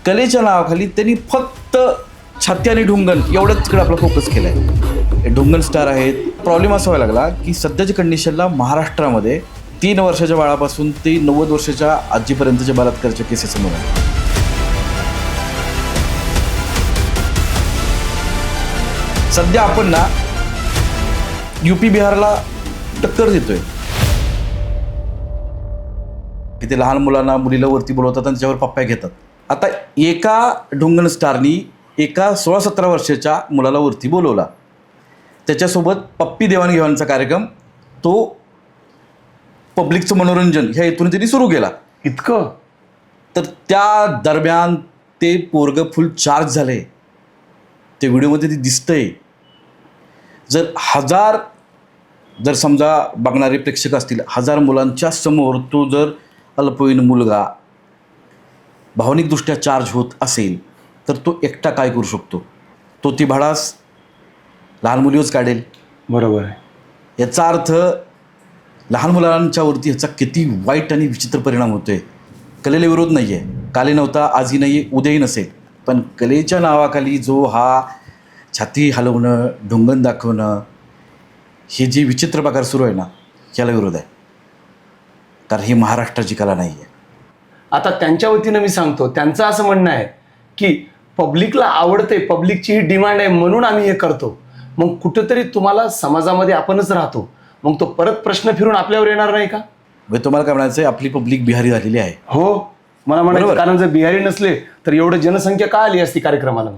कलेच्या नावाखाली त्यांनी फक्त छाती आणि ढुंगण एवढंच तिकडे आपला फोकस केला आहे. ढुंगण स्टार आहेत. प्रॉब्लेम असा व्हायला लागला की सध्याच्या कंडिशनला महाराष्ट्रामध्ये 3 वर्षाच्या बाळापासून ते 90 वर्षाच्या आजीपर्यंतच्या बलात्काराच्या केसेस समोर आहेत. सध्या आपण ना UP बिहारला टक्कर देतोय. तिथे लहान मुलांना मुलीला वरती बोलवतात आणि त्याच्यावर पप्प्या घेतात. आता एका ढुंगण स्टारनी एका 16-17 वर्षाच्या मुलाला वरती बोलवला. त्याच्यासोबत पप्पी देवाणघेवाणचा कार्यक्रम तो पब्लिकचं मनोरंजन ह्या हेतून त्यांनी सुरू केला. इतकं तर त्या दरम्यान ते पोरगं फुल चार्ज झाले. ते व्हिडिओमध्ये ते दिसतंय. जर समजा बघणारे प्रेक्षक असतील, 1000 मुलांच्या समोर तो जर अल्पवयीन मुलगा भावनिकदृष्ट्या चार्ज होत असेल तर तो एकटा काय करू शकतो? तो ती भडास लहान मुलीवरच काढेल. बरोबर आहे. याचा अर्थ लहान मुलांच्यावरती ह्याचा किती वाईट आणि विचित्र परिणाम होतो आहे. कलेला विरोध नाही आहे. काले नव्हता, आजही नाही आहे, उद्याही नसेल. पण कलेच्या नावाखाली जो हा छाती हलवणं, ढुंगण दाखवणं, हे जे विचित्र प्रकार सुरू आहे ना, याला विरोध आहे. कारण ही महाराष्ट्राची कला नाही आहे. आता त्यांच्या वतीनं मी सांगतो, त्यांचं असं म्हणणं आहे की पब्लिकला आवडते, पब्लिकची ही डिमांड आहे म्हणून आम्ही हे करतो. मग कुठंतरी तुम्हाला समाजामध्ये आपणच राहतो, मग तो परत प्रश्न फिरून आपल्यावर येणार नाही का? तुम्हाला काय म्हणायचं आहे? आपली पब्लिक बिहारी झालेली आहे. हो, मला म्हणायचं कारण जर बिहारी नसले तर एवढं जनसंख्या का आली असती कार्यक्रमाला?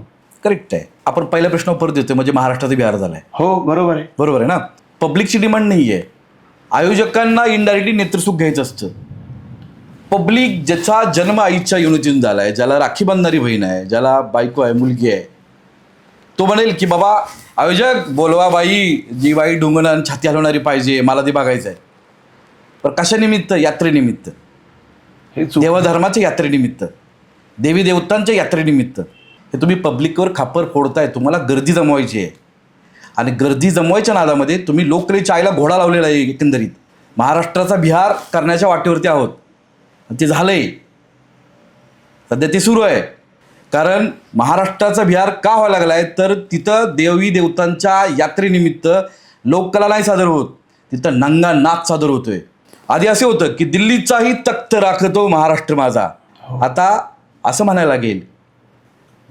करेक्ट आहे. आपण पहिल्या प्रश्नावर परत देतोय, म्हणजे महाराष्ट्राचा बिहार झाला आहे. हो, बरोबर आहे. बरोबर आहे ना. पब्लिकची डिमांड नाही आहे. आयोजकांना इनडायरेक्टली नेत्रसुख घ्यायचं असतं. पब्लिक ज्याचा जन्म आईच्या युनिटीतून झाला आहे, ज्याला राखी बांधणारी बहीण आहे, ज्याला बायको आहे, मुलगी आहे, तो म्हणेल की बाबा आयोजक बोलवा बाई, जी बाई ढुंगण आणि छाती हलवणारी पाहिजे, मला ते बघायचं आहे. पण कशानिमित्त? यात्रेनिमित्त, देवधर्माच्या यात्रेनिमित्त, देवी देवतांच्या यात्रेनिमित्त. हे तुम्ही पब्लिकवर खापर फोडताय. तुम्हाला गर्दी जमवायची आहे आणि गर्दी जमवायच्या नादामध्ये तुम्ही लोककलेच्या आईला घोडा लावलेला आहे. एकंदरीत महाराष्ट्राचा बिहार करण्याच्या वाटेवरती आहोत. ते झालंय. सध्या ते सुरू आहे. कारण महाराष्ट्राचा बिहार का व्हायला लागला आहे? तर तिथं देवी देवतांच्या यात्रेनिमित्त लोककला नाही सादर होत, तिथं नंगा नाच सादर होतोय. आधी असे होतं की दिल्लीचाही तख्त राखतो महाराष्ट्र माझा. आता असं म्हणायला लागेल,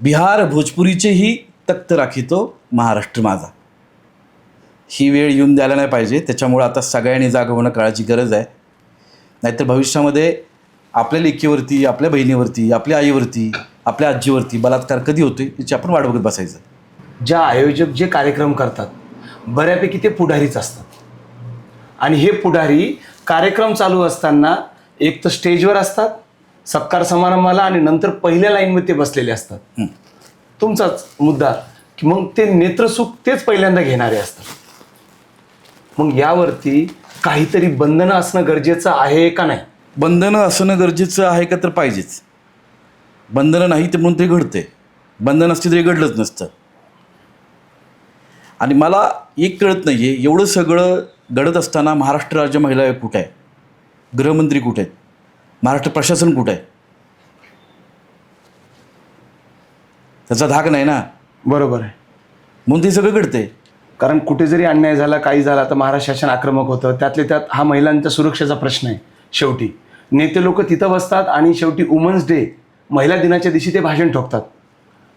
बिहार भोजपुरीचेही तख्त राखितो महाराष्ट्र माझा. ही वेळ येऊन द्यायला नाही पाहिजे. त्याच्यामुळं आता सगळ्यांनी जागा होणं काळाची गरज आहे. नाहीतर भविष्यामध्ये आपल्या लेकीवरती, आपल्या बहिणीवरती, आपल्या आईवरती, आपल्या आजीवरती बलात्कार कधी होतोय याची आपण वाट बघत बसायचं. ज्या आयोजक जे कार्यक्रम करतात बऱ्यापैकी ते पुढारीच असतात. आणि हे पुढारी कार्यक्रम चालू असताना एक तर स्टेजवर असतात सत्कार समारंभाला, आणि नंतर पहिल्या लाईनमध्ये ते बसलेले असतात. तुमचाच मुद्दा की मग ते नेत्रसुख तेच पहिल्यांदा घेणारे असतात. मग यावरती काहीतरी बंधनं असणं गरजेचं आहे का नाही? बंधनं असणं गरजेचं आहे का? तर पाहिजेच. बंधनं नाही तर म्हणून ते घडते. बंधन असते तरी घडलंच नसतं. आणि मला एक कळत नाही आहे, एवढं सगळं घडत असताना महाराष्ट्र राज्य महिला आयोग कुठे आहे? गृहमंत्री कुठे आहेत? महाराष्ट्र प्रशासन कुठे आहे? त्याचा धाक नाही ना. बरोबर आहे. म्हणून ते सगळं घडते. कारण कुठे जरी अन्याय झाला, काही झाला, तर महाराष्ट्र शासन आक्रमक होतं. त्यातले त्यात हा महिलांच्या सुरक्षेचा प्रश्न आहे. शेवटी नेते लोक तिथं बसतात आणि शेवटी वुमन्स डे, महिला दिनाच्या दिवशी ते भाषण ठोकतात.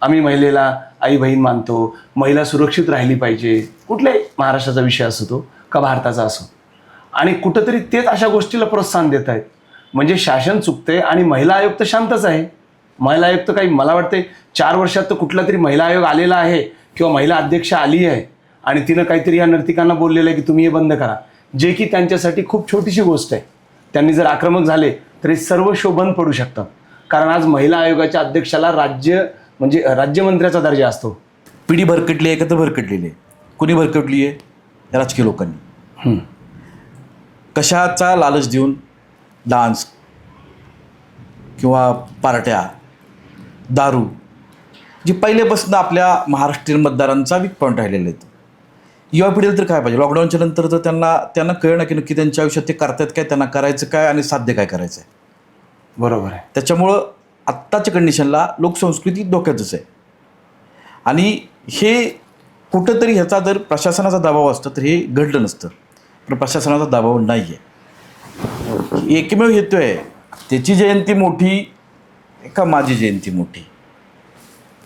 आम्ही महिलेला आई बहीण मानतो, महिला सुरक्षित राहिली पाहिजे. कुठल्याही महाराष्ट्राचा विषय असो तो का भारताचा असो. आणि कुठंतरी तेच अशा गोष्टीला प्रोत्साहन देत आहेत. म्हणजे शासन चुकते आणि महिला आयोग तर शांतच आहे. महिला आयोग तर काही, मला वाटते 4 वर्षात तर कुठला तरी महिला आयोग आलेला आहे किंवा महिला अध्यक्ष आली आहे आणि तिनं काहीतरी या नर्तिकांना बोललेलं आहे की तुम्ही हे बंद करा, जे की त्यांच्यासाठी खूप छोटीशी गोष्ट आहे. त्यांनी जर आक्रमक झाले तरी सर्व शो बंद पडू शकतात. कारण आज महिला आयोगाच्या अध्यक्षाला राज्यमंत्र्याचा दर्जा असतो. पिढी भरकटली आहे का? तर भरकटलेली आहे. कुणी भरकटली आहे? राजकीय लोकांनी. कशाचा लालच देऊन डान्स किंवा पार्ट्या, दारू, जी पहिलेपासून आपल्या महाराष्ट्रीयन मतदारांचा वीक पॉईंट राहिलेला आहे. युवा पिढीला तर काय पाहिजे? लॉकडाऊनच्या नंतर तर त्यांना कळलं की नक्की त्यांच्या आयुष्यात ते करतायत काय, त्यांना करायचं काय आणि साध्य काय करायचं आहे. बरोबर आहे. त्याच्यामुळं आत्ताच्या कंडिशनला लोकसंस्कृती धोक्यातच आहे. आणि हे कुठंतरी ह्याचा जर प्रशासनाचा दबाव असतं तर हे घडलं नसतं, पण प्रशासनाचा दबाव नाही आहे. एकमेव हेतू आहे, त्याची जयंती मोठी का माझी जयंती मोठी,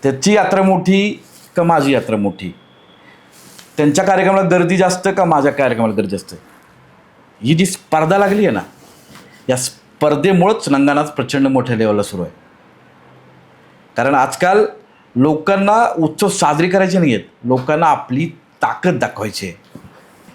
त्याची यात्रा मोठी का माझी यात्रा मोठी, त्यांच्या कार्यक्रमाला गर्दी जास्त का माझ्या कार्यक्रमाला गर्दी जास्त. ही जी स्पर्धा लागली आहे ना, या स्पर्धेमुळंच नंगानाच प्रचंड मोठ्या लेवलला सुरू आहे. कारण आजकाल लोकांना उत्सव साजरे करायचे नाही आहेत, लोकांना आपली ताकद दाखवायची आहे.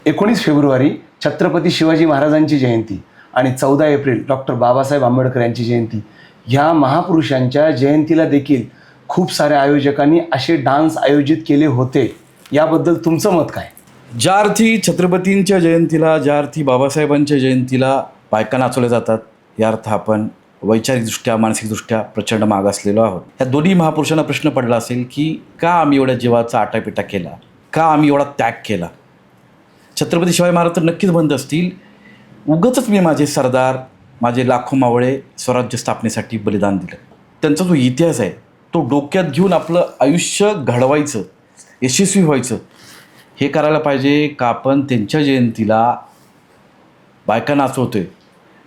19 फेब्रुवारी छत्रपती शिवाजी महाराजांची जयंती आणि 14 एप्रिल डॉक्टर बाबासाहेब आंबेडकर यांची जयंती, ह्या महापुरुषांच्या जयंतीला देखील खूप साऱ्या आयोजकांनी असे डान्स आयोजित केले होते. याबद्दल तुमचं मत काय? ज्या अर्थी छत्रपतींच्या जयंतीला, ज्या अर्थी बाबासाहेबांच्या जयंतीला बायका नाचवल्या जातात, या अर्थ आपण वैचारिकदृष्ट्या मानसिकदृष्ट्या प्रचंड मागासलेलो आहोत. ह्या दोन्ही महापुरुषांना प्रश्न पडला असेल की का आम्ही एवढ्या जीवाचा आटापिटा केला, का आम्ही एवढा त्याग केला. छत्रपती शिवाजी महाराज तर नक्कीच म्हणत असतील, उगाचच मी माझे सरदार, माझे लाखो मावळे स्वराज्य स्थापनेसाठी बलिदान दिलं. त्यांचा जो इतिहास आहे तो डोक्यात घेऊन आपलं आयुष्य घडवायचं, यशस्वी व्हायचं, हे करायला पाहिजे का आपण त्यांच्या जयंतीला बायका नाचवतोय.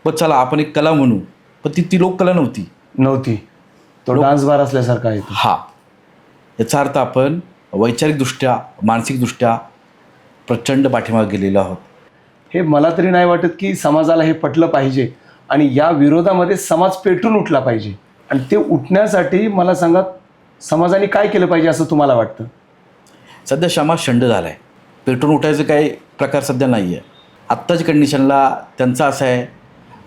पण चला आपण एक कला म्हणू, पण ती लोककला नव्हती. तो डान्स बार असल्यासारखा आहे. हा, याचा अर्थ आपण वैचारिकदृष्ट्या मानसिकदृष्ट्या प्रचंड पाठीमागे गेलेलो आहोत. हे मला तरी नाही वाटत की समाजाला हे पटलं पाहिजे आणि या विरोधामध्ये समाज पेटून उठला पाहिजे. आणि ते उठण्यासाठी मला सांगा, समाजाने काय केलं पाहिजे असं तुम्हाला वाटतं? सध्या समाज शंड झाला आहे, पेटून उठायचं काही प्रकार सध्या नाही आहे. आत्ताच्या कंडिशनला त्यांचं असं आहे,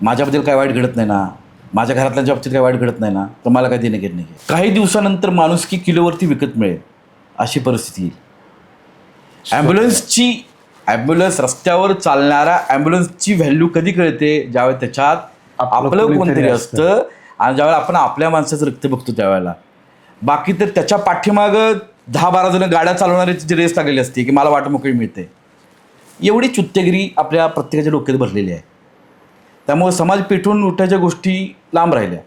माझ्याबद्दल काय वाईट घडत नाही ना, माझ्या घरातल्यांच्या बाबतीत काय वाईट घडत नाही ना, तर मला काय देणं घेत नाही. काही दिवसानंतर माणुसकी किलोवरती विकत मिळेल अशी परिस्थिती येईल. ॲम्ब्युलन्स रस्त्यावर चालणाऱ्या ॲम्ब्युलन्सची व्हॅल्यू कधी कळते? ज्यावेळेस त्याच्यात आपलं कोणतरी असतं आणि ज्यावेळेला आपण आपल्या माणसाचं रक्त बघतो त्यावेळेला. बाकी तर त्याच्या पाठीमागं 10-12 जण गाड्या चालवणाऱ्याची रेस लागलेली असते की मला वाट मोकळी मिळते. एवढी चुत्तेगिरी आपल्या प्रत्येकाच्या डोक्यात भरलेली आहे. त्यामुळे समाज पेटून उठायच्या गोष्टी लांब राहिल्या.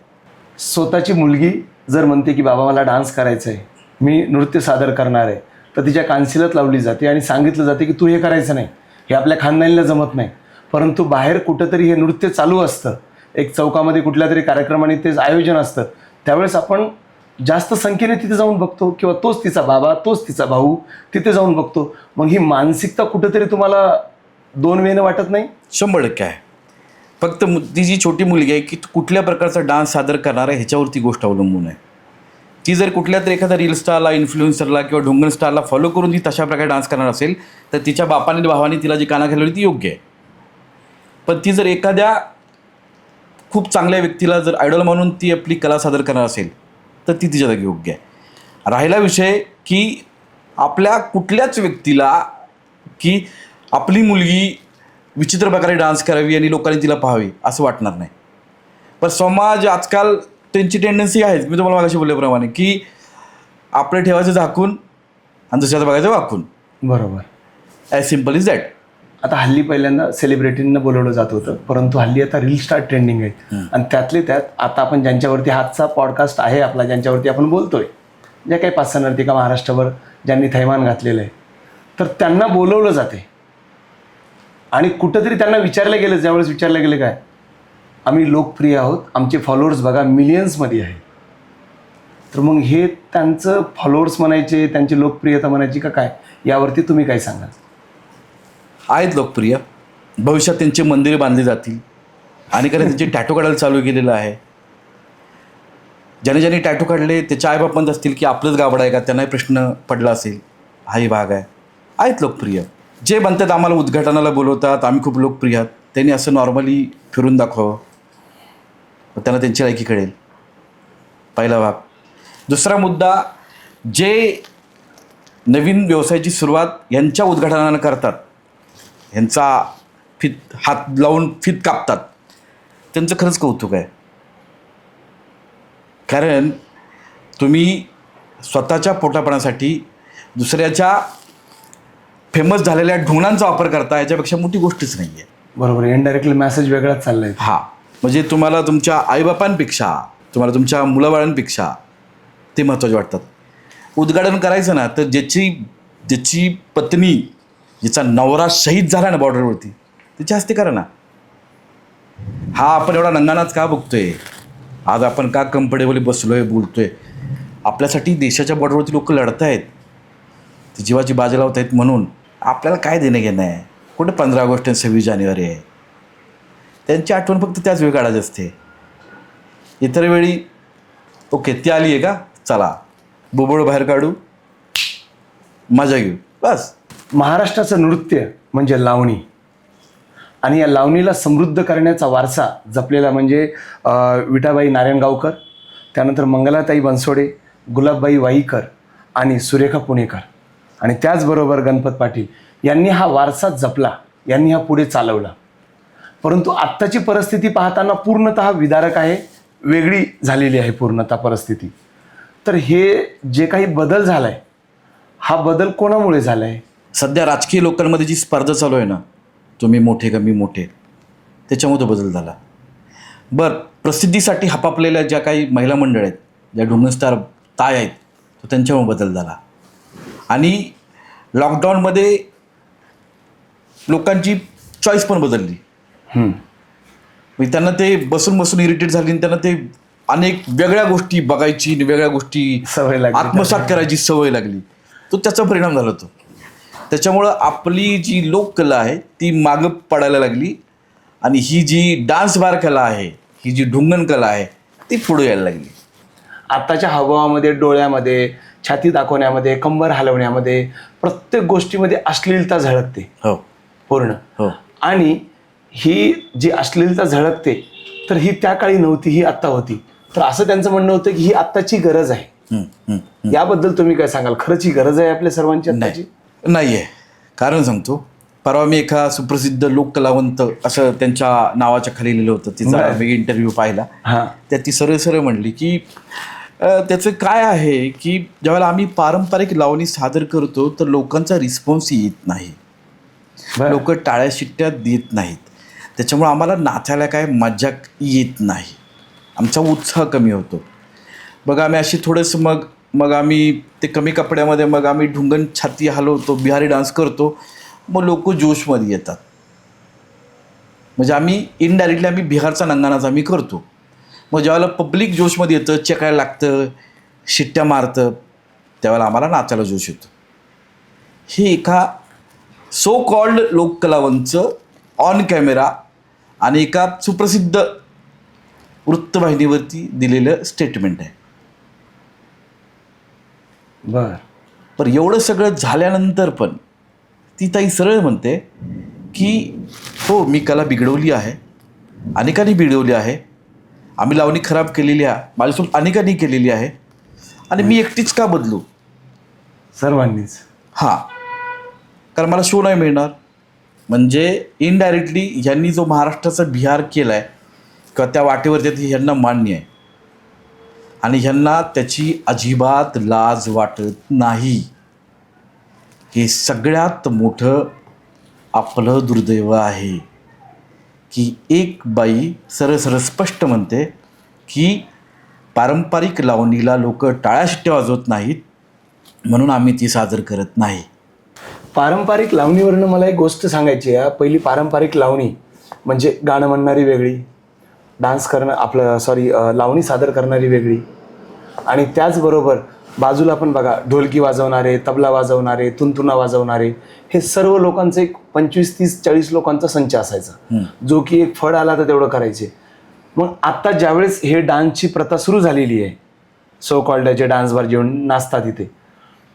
स्वतःची मुलगी जर म्हणते की बाबा मला डान्स करायचं आहे, मी नृत्य सादर करणार आहे, तर तिच्या कानशिलात लावली जाते आणि सांगितलं जाते की तू हे करायचं नाही, हे आपल्या खानदानीला जमत नाही. परंतु बाहेर कुठंतरी हे नृत्य चालू असतं, एक चौकामध्ये कुठल्या तरी कार्यक्रमाने ते आयोजन असतं, त्यावेळेस आपण जास्त संख्येने तिथे जाऊन बघतो किंवा तोच तिचा बाबा, तोच तिचा भाऊ तिथे जाऊन बघतो. मग ही मानसिकता कुठंतरी तुम्हाला दोन वेळेनं वाटत नाही? 100% आहे. फक्त ती जी छोटी मुलगी आहे की कुठल्या प्रकारचा डान्स सादर करणार आहे ह्याच्यावरती गोष्ट अवलंबून आहे. ती जर कुठल्या तरी एखाद्या रील स्टारला, इन्फ्लुएन्सरला किंवा ढोंगण स्टारला फॉलो करून ती तशा प्रकारे डान्स करणार असेल तर तिच्या बापाने भावाने तिला जी कानाखाली लावली ती योग्य आहे. पण ती जर एखाद्या खूप चांगल्या व्यक्तीला जर आयडॉल म्हणून ती आपली कला सादर करणार असेल तर ती तिच्या जागी योग्य आहे. राहिला विषय की आपल्या कुठल्याच व्यक्तीला की आपली मुलगी विचित्र प्रकारे डान्स करावी आणि लोकांनी तिला पाहावी असं वाटणार नाही. पण समाज आजकाल त्यांची टेंडन्सी आहे, मी तुम्हाला मागाशी बोलल्याप्रमाणे, की आपलं ठेवायचं झाकून आणि दुसऱ्याचं बघायचं वाकून. बरोबर. As simple is that. आता हल्ली पहिल्यांदा सेलिब्रिटींना बोलवलं जात होतं, परंतु हल्ली आता रील स्टार ट्रेंडिंग आहेत. आणि त्यातले त्यात आता आपण ज्यांच्यावरती हातचा पॉडकास्ट आहे आपला, ज्यांच्यावरती आपण बोलतोय, ज्या काही 5-6 नर्तिका महाराष्ट्रावर ज्यांनी थैमान घातलेलं आहे, तर त्यांना बोलवलं जाते. आणि कुठंतरी त्यांना विचारलं गेलं, ज्यावेळेस विचारलं गेलं काय, आम्ही लोकप्रिय आहोत, आमचे फॉलोअर्स बघा मिलियन्समध्ये आहे. तर मग हे त्यांचं फॉलोअर्स म्हणायचे, त्यांची लोकप्रियता म्हणायची का काय, यावरती तुम्ही काय सांगाल? आहेत लोकप्रिय, भविष्यात त्यांची मंदिरे बांधली जातील आणि कारण त्यांचे टॅटू काढायला चालू केलेलं आहे. ज्याने टॅटू काढले त्याचे आईबाप म्हणत असतील की आपलंच गाबड आहे का, त्यांनाही प्रश्न पडला असेल, हाही भाग आहे. आहेत लोकप्रिय. जे म्हणतात आम्हाला उद्घाटनाला बोलवतात, आम्ही खूप लोकप्रिय आहात, त्यांनी असं नॉर्मली फिरून दाखवावं, त्यांना त्यांची लायकी कळेल. पहिला भाग. दुसरा मुद्दा, जे नवीन व्यवसायाची सुरुवात यांच्या उद्घाटनानं करतात, ह्यांचा हात लावून फित कापतात, त्यांचं खरंच कौतुक आहे. कारण तुम्ही स्वतःच्या पोटापणासाठी दुसऱ्याच्या फेमस झालेल्या ढोंगणांचा वापर करता, याच्यापेक्षा मोठी गोष्टच नाही आहे. बरोबर. इनडायरेक्टली मेसेज वेगळाच चाललाय. हा, म्हणजे तुम्हाला तुमच्या आईबापांपेक्षा तुम्हाला तुमच्या मुलाबाळांपेक्षा ते महत्त्वाचे वाटतात. उद्घाटन करायचं ना तर ज्याची पत्नी, ज्याचा नवरा शहीद झाला ना बॉर्डरवरती, त्याच्या हस्ते करा ना. हा आपण एवढा नंगानाच का बघतोय? आज आपण का कम्फर्टेबली बसलोय, बोलतोय? आपल्यासाठी देशाच्या बॉर्डरवरती लोक लढत आहेत, ते जीवाची बाजी लावत आहेत. म्हणून आपल्याला काय देणं घेणं आहे? कुठे 15 ऑगस्ट आणि 26 जानेवारी आहे? त्यांची आठवण फक्त त्याच वेळी काढायची असते. इतर वेळी ओके ती आली आहे का, चला बोबड बाहेर काढू, मजा घेऊ, बस. महाराष्ट्राचं नृत्य म्हणजे लावणी, आणि या लावणीला समृद्ध करण्याचा वारसा जपलेला म्हणजे विठाबाई नारायणगावकर, त्यानंतर मंगलाताई बनसोडे, गुलाबबाई वाईकर आणि सुरेखा पुणेकर, आणि त्याचबरोबर गणपत पाटील यांनी हा वारसा जपला, यांनी हा पुढे चालवला. परंतु आत्ताची परिस्थिती पाहताना पूर्णतः विदारक आहे, वेगळी झालेली आहे पूर्णतः परिस्थिती. तर हे जे काही बदल झाला आहे, हा बदल कोणामुळे झाला आहे? सध्या राजकीय लोकांमध्ये जी स्पर्धा चालू आहे ना, तुम्ही मोठे का मी मोठे, त्याच्यामध्ये बदल झाला. बरं, प्रसिद्धीसाठी हपापलेल्या ज्या काही महिला मंडळ आहेत, ज्या ढुंगस्टार ताय आहेत, तो त्यांच्यामुळे बदल झाला. आणि लॉकडाऊनमध्ये लोकांची चॉईस पण बदलली. त्यांना ते बसून बसून इरिटेट झाली आणि त्यांना ते अनेक वेगळ्या गोष्टी बघायची, वेगळ्या गोष्टी सवय लागली, आत्मसात करायची सवय लागली. तो त्याचा परिणाम झाला. तो त्याच्यामुळं आपली जी लोककला आहे ती मागं पडायला लागली, आणि ही जी डान्स बार कला आहे, ही जी ढुंगण कला आहे, ती पुढे यायला लागली. आत्ताच्या हावभावामध्ये, डोळ्यामध्ये, छाती दाखवण्यामध्ये, कंबर हलवण्यामध्ये, प्रत्येक गोष्टीमध्ये अश्लीलता झळकते. हो, पूर्ण. हो. आणि ही जी अश्लीलता झळकते, तर ही त्या काळी नव्हती, ही आत्ता होती. तर असं त्यांचं म्हणणं होतं की ही आत्ताची गरज आहे. याबद्दल तुम्ही काय सांगाल? खरंच ही गरज आहे आपल्या सर्वांची आत्ताची? नाही आहे. कारण सांगतो, परवा मी एका सुप्रसिद्ध लोककलावंत असं त्यांच्या नावाच्या खाली लिहिलं होतं, तिचा मी इंटरव्ह्यू पाहिला. त्यात ती सरळ सरळ म्हणली की त्याचं काय आहे की ज्यावेळेला आम्ही पारंपरिक लावणी सादर करतो तर लोकांचा रिस्पॉन्स येत नाही, लोक टाळ्या शिट्ट्या देत नाहीत, त्याच्यामुळे आम्हाला नाचायला काय मजा येत नाही, आमचा उत्साह कमी होतो. बघा आम्ही अशी थोडंसं मग आम्ही ते कमी कपड्यामध्ये मग आम्ही ढुंगण छाती हलवतो, बिहारी डान्स करतो, मग लोक जोशमध्ये येतात. म्हणजे आम्ही इनडायरेक्टली आम्ही बिहारचा नंगानाच आम्ही करतो. मग ज्यावेळेला पब्लिक जोशमध्ये येतं, चेकायला लागतं, शिट्ट्या मारतं, त्यावेळेला आम्हाला नाचायला जोश येतो. हे एका सो कॉल्ड लोककलावंतचं ऑन कॅमेरा आणि एका सुप्रसिद्ध वृत्तवाहिनीवरती दिलेलं स्टेटमेंट आहे. पण एवढं सगळं झाल्यानंतर पण ती ताई सरळ म्हणते की हो, मी कला बिघडवली आहे, अनेकांनी बिघडवली आहे, आम्ही लावणी खराब केलेली आहे, माझ्यासोबत अनेकांनी केलेली आहे, आणि मी एकटीच का बदलू? सर्वांनीच. हां, कारण मला शो नाही मिळणार. म्हणजे इनडायरेक्टली ह्यांनी जो महाराष्ट्राचा बिहार केला आहे किंवा त्या वाटेवरती आहे, ह्यांना मान्य आहे, आणि ह्यांना त्याची अजिबात लाज वाटत नाही. हे सगळ्यात मोठं आपलं दुर्दैव आहे की एक बाई सरळ सरळ स्पष्ट म्हणते की पारंपरिक लावणीला लोक टाळ्या शिट्ट्या वाजवत नाहीत, म्हणून आम्ही ती सादर करत नाही. पारंपरिक लावणीवरनं मला एक गोष्ट सांगायची आहे. पहिली पारंपरिक लावणी म्हणजे गाणं म्हणणारी वेगळी, डान्स करणं लावणी सादर करणारी वेगळी, आणि त्याचबरोबर बाजूला पण बघा ढोलकी वाजवणारे, तबला वाजवणारे, तुंतुना वाजवणारे, हे सर्व लोकांचं एक 25, 30, 40 लोकांचा संच असायचा, जो की एक फळ आला तर तेवढं करायचे. मग आत्ता ज्यावेळेस हे डान्सची प्रथा सुरू झालेली आहे, सो कॉल्डचे डान्स बार जेवण नाचतात इथे,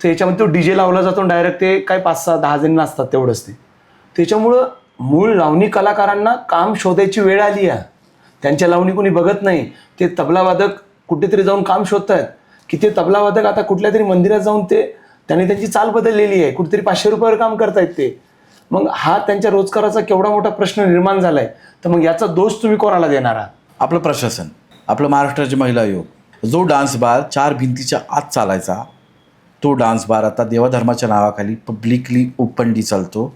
तर याच्यामध्ये तो DJ लावला जातो, डायरेक्ट ते काय 5-6, 10 जणी नाचतात, तेवढंच ते. त्याच्यामुळं मूळ लावणी कलाकारांना काम शोधायची वेळ आली आहे. त्यांच्या लावणी कोणी बघत नाही. ते तबलावादक कुठेतरी जाऊन काम शोधत आहेत की ते तबलावादक आता कुठल्या तरी मंदिरात जाऊन त्यांनी त्यांची चाल बदललेली आहे, कुठेतरी 500 रुपयावर काम करतायत ते. मग हा त्यांच्या रोजगाराचा केवढा मोठा प्रश्न निर्माण झाला आहे. तर मग याचा दोष तुम्ही कोणाला देणार आहात? आपलं प्रशासन, आपलं महाराष्ट्राचे महिला आयोग. जो डान्स बार 4 भिंतीच्या आत चालायचा, तो डान्स बार आता देवाधर्माच्या नावाखाली पब्लिकली ओपनली चालतो.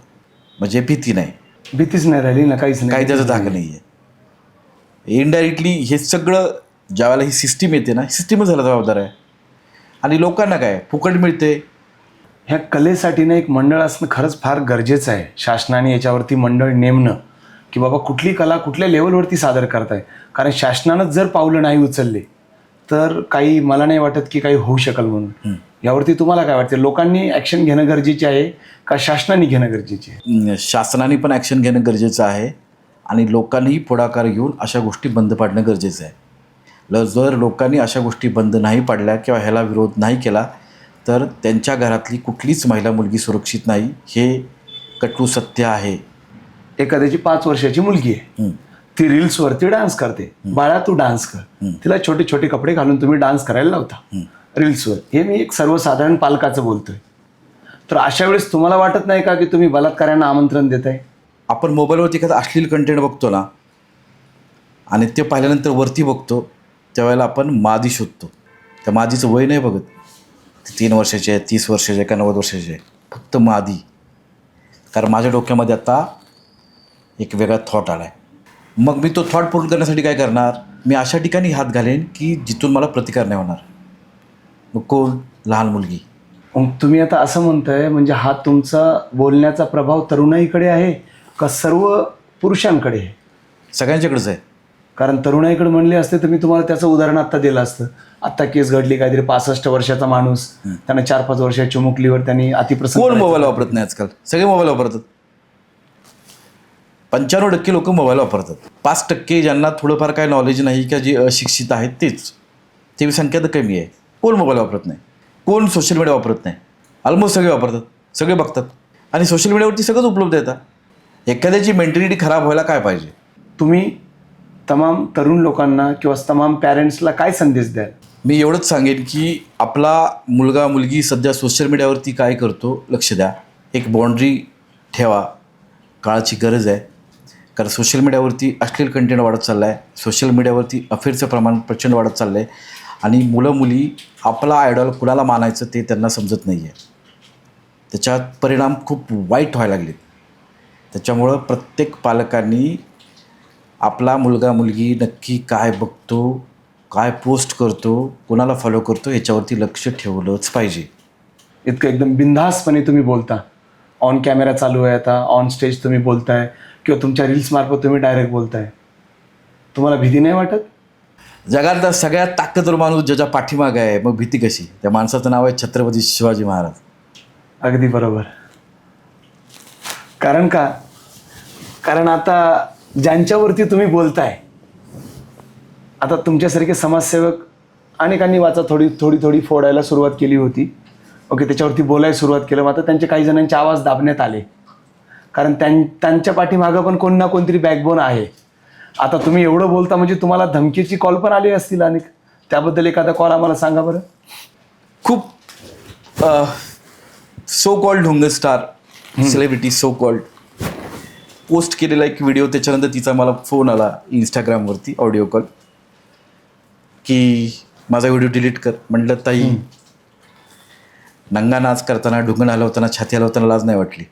म्हणजे भीती नाही, भीतीच नाही राहिली ना, काहीच नाही, कायद्याचा धाक नाही आहे. इनडायरेक्टली हे सगळं ज्यावेळेला ही सिस्टीम येते ना, सिस्टीमच झाला जबाबदार आहे. आणि लोकांना काय फुकट मिळते. ह्या कलेसाठी ना एक मंडळ असणं खरंच फार गरजेचं आहे. शासनाने याच्यावरती मंडळ नेमणं की बाबा कुठली कला कुठल्या लेवलवरती सादर करताय. कारण शासनानंच जर पावलं नाही उचलले तर काही मला नाही वाटत की काही होऊ शकेल म्हणून. यावरती तुम्हाला काय वाटते, लोकांनी ॲक्शन घेणं गरजेचे आहे का शासनाने घेणं गरजेचे आहे? शासनाने पण ॲक्शन घेणं गरजेचं आहे आणि लोकांनीही पुढाकार घेऊन अशा गोष्टी बंद पाडणं गरजेचं आहे. जर लोकांनी अशा गोष्टी बंद नाही पाडल्या किंवा ह्याला विरोध नाही केला तर त्यांच्या घरातली कुठलीच महिला मुलगी सुरक्षित नाही, हे कटू सत्य आहे. एखाद्याची 5 वर्षाची मुलगी आहे, ती रील्सवरती डान्स करते. बाळा तू डान्स कर, तिला छोटे छोटे कपडे घालून तुम्ही डान्स करायला लावता रील्सवर. हे मी एक सर्वसाधारण पालकाचं बोलतोय. तर अशा वेळेस तुम्हाला वाटत नाही का की तुम्ही बलात्काऱ्यांना आमंत्रण देताय? आपण मोबाईलवरती एखादा अश्लील कंटेंट बघतो ना आणि ते पाहिल्यानंतर वरती बघतो त्यावेळेला आपण मादी शोधतो. त्या मादीचं वय नाही बघत, ती 3 वर्षाची आहे, 30 वर्षाची आहे का 90 वर्षाची आहे, फक्त मादी. कारण माझ्या डोक्यामध्ये आता एक वेगळा थॉट आला आहे. मग मी तो थॉट पूर्ण करण्यासाठी काय करणार, मी अशा ठिकाणी हात घालेन की जिथून मला प्रतिकार नाही होणार. मग कोण? लहान मुलगी. मग तुम्ही आता असं म्हणताय म्हणजे हा तुमचा बोलण्याचा प्रभाव तरुणाईकडे आहे का सर्व पुरुषांकडे आहे? सगळ्यांच्याकडेच आहे. कारण तरुणाईकडे म्हणले असते तर मी तुम्हाला त्याचं उदाहरण आत्ता दिलं असतं. आत्ता केस घडली, काहीतरी 65 वर्षाचा माणूस, त्यानं 4-5 वर्षाच्या चिमुकलीवर त्यांनी अतिप्रसंग. कोण मोबाईल वापरत नाही आजकाल? सगळे मोबाईल वापरतात. 95% लोक मोबाईल वापरतात. 5% ज्यांना थोडंफार काय नॉलेज नाही किंवा जे अशिक्षित आहेत तेच, ती संख्या तर कमी आहे. कोण मोबाईल वापरत नाही? कोण सोशल मीडिया वापरत नाही? ऑलमोस्ट सगळे वापरतात, सगळे बघतात आणि सोशल मीडियावरती सगळंच उपलब्ध येतं. एखाद्याची मेंटॅलिटी खराब व्हायला काय पाहिजे? तुम्ही तमाम तरुण लोकांना किंवा तमाम पॅरेंट्सला काय संदेश द्याल? मी एवढंच सांगेन की आपला मुलगा मुलगी सध्या सोशल मीडियावरती काय करतो लक्ष द्या. एक बाउंड्री ठेवा, काळाची गरज आहे. कारण सोशल मीडियावरती अश्लील कंटेंट वाढत चालला आहे. सोशल मीडियावरती अफेअरचं प्रमाण प्रचंड वाढत चाललं आहे आणि मुलं मुली आपला आयडॉल कुणाला मानायचं ते त्यांना समजत नाही आहे. त्याच्यात परिणाम खूप वाईट व्हायला लागले. त्याच्यामुळं प्रत्येक पालकांनी आपला मुलगा मुलगी नक्की काय बघतो, काय पोस्ट करतो, कोणाला फॉलो करतो याच्यावरती लक्ष ठेवलंच पाहिजे. इतकं एकदम बिनधास्तपणे तुम्ही बोलता. ऑन कॅमेरा चालू आहे, आता ऑन स्टेज तुम्ही बोलताय किंवा तुमच्या रील्समार्फत तुम्ही डायरेक्ट बोलताय. तुम्हाला भीती नाही वाटत? जगातला सगळ्यात ताकदवर माणूस ज्याच्या पाठीमागे आहे, मग भीती कशी? त्या माणसाचं नाव आहे छत्रपती शिवाजी महाराज. अगदी बरोबर. कारण का? कारण आता ज्यांच्यावरती तुम्ही बोलताय, आता तुमच्यासारखे समाजसेवक अनेकांनी वाचा थोडी थोडी थोडी फोडायला सुरुवात केली होती. ओके, त्याच्यावरती बोलायला सुरुवात केलं. आता त्यांचे काही जणांचे आवाज दाबण्यात आले. कारण त्यांच्या पाठीमागं पण कोण ना कोणतरी बॅकबोन आहे. आता तुम्ही एवढं बोलता म्हणजे तुम्हाला धमकीची कॉल पण आली असतील अनेक. त्याबद्दल एखादा कॉल आम्हाला सांगा बरं. खूप सो कॉल्ड ढोंगर star celebrity so called post केलेला एक व्हिडिओ, त्याच्यानंतर तिचा मला फोन आला इंस्टाग्रामवरती ऑडिओ कॉल की माझा व्हिडिओ डिलीट कर. म्हटलं ताई, नंगा नाच करताना, ढुंगण हलवताना, छाती हलवताना लाज नाही वाटली?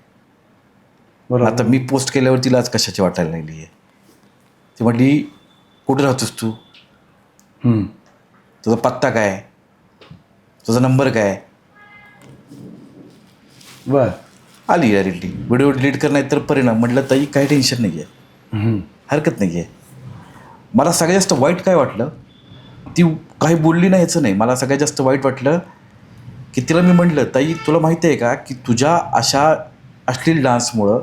बरोबर. आता मी पोस्ट केल्यावरती लाज कशाची वाटायला लागली आहे? ती म्हटली कुठं राहतोस तू, तुझा पत्ता काय, तुझा नंबर काय? बर. आली डायरेक्टली व्हिडिओ डिलीट कर, नाही तर परिणाम. म्हटलं ताई काही टेन्शन नाही आहे, हरकत नाही आहे. मला सगळ्यात जास्त वाईट काय वाटलं, ती काही बोलली नाही याचं नाही. मला सगळ्यात जास्त वाईट वाटलं की तिला मी म्हटलं, ताई तुला माहिती आहे का की तुझ्या अशा अश्लील डान्समुळं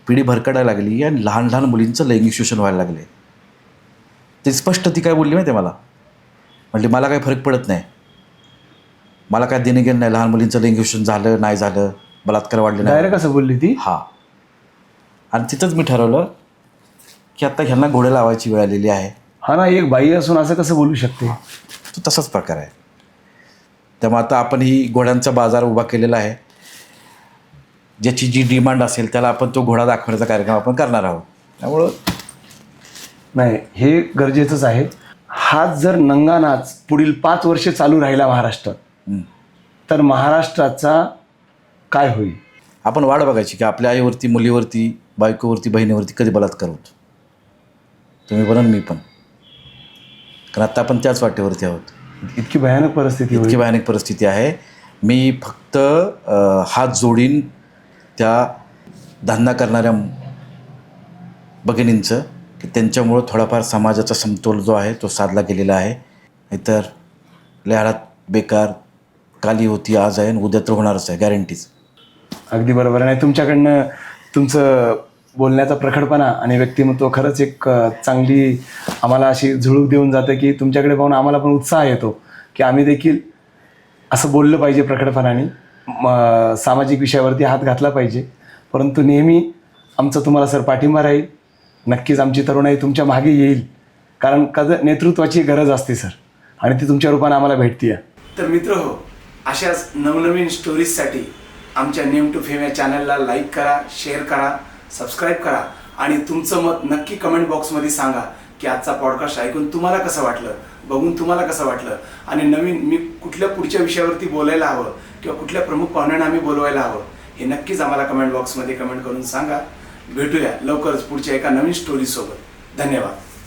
पिढी भरकडायला लागली आणि लहान लहान मुलींचं लैंगिक शोषण व्हायला लागले. ते स्पष्ट ती काय बोलली माहिती आहे मला? म्हटली मला काही फरक पडत नाही, मला काय देणं घेणं नाही, लहान मुलींचं लैंगिक शोषण झालं नाही झालं, बलात्कार वाढले नाही. डायरेक्ट असं बोलली ती? हां. आणि तिथंच मी ठरवलं की आता ह्यांना घोडे लावायची वेळ आलेली आहे. हा ना, एक बाई असून असं कसं बोलू शकते? तो तसाच प्रकार आहे. त्यामुळे आता आपण ही घोड्यांचा बाजार उभा केलेला आहे. ज्याची जी डिमांड असेल त्याला आपण तो घोडा दाखवण्याचा कार्यक्रम आपण करणार आहोत. त्यामुळं नाही, हे गरजेचंच आहे. हाच जर नंगा नाच पुढील 5 वर्षे चालू राहिला महाराष्ट्रात तर महाराष्ट्राचा काय होईल? आपण वाट बघायची की आपल्या आईवरती, मुलीवरती, बायकोवरती, बहिणीवरती कधी बलात्कार होतो. तुम्ही पण आणि मी पण. कारण आता आपण त्याच वाटेवरती आहोत. इतकी भयानक परिस्थिती इतकी होईल. भयानक परिस्थिती आहे. मी फक्त हात जोडीन त्या धंदा करणाऱ्या भगिनींचं की त्यांच्यामुळं थोडाफार समाजाचा समतोल जो आहे तो साधला गेलेला आहे. नाहीतर लय हाडात बेकार, काली होती आज आहे आणि उद्या तर होणारच आहे, गॅरंटीज. अगदी बरोबर आहे. तुमच्याकडनं तुमचं बोलण्याचा प्रखरपणा आणि व्यक्तिमत्व खरंच एक चांगली आम्हाला अशी झुळूक देऊन जातं की तुमच्याकडे पाहून आम्हाला पण उत्साह येतो की आम्ही देखील असं बोललं पाहिजे प्रखरपणाने, सामाजिक विषयावरती हात घातला पाहिजे. परंतु नेहमी आमचा तुम्हाला सर पाठिंबा राहील. नक्कीच आमची तरुणाई तुमच्या मागे येईल, कारण नेतृत्वाची गरज असते सर, आणि ती तुमच्या रूपाने आम्हाला भेटते. तर मित्र हो, अशाच नवनवीन स्टोरीजसाठी आमच्या नेम टू फेम या चॅनलला लाईक करा, शेअर करा, सबस्क्राईब करा आणि तुमचं मत नक्की कमेंट बॉक्समध्ये सांगा की आजचा पॉडकास्ट ऐकून तुम्हाला कसं वाटलं, बघून तुम्हाला कसं वाटलं, आणि नवीन मी कुठल्या पुढच्या विषयावरती बोलायला हवं किंवा कुठल्या प्रमुख पाहुण्यांना आम्ही बोलवायला हवं हे नक्कीच आम्हाला कमेंट बॉक्समध्ये कमेंट करून सांगा. भेटूया लवकरच पुढच्या एका नवीन स्टोरीसोबत. धन्यवाद.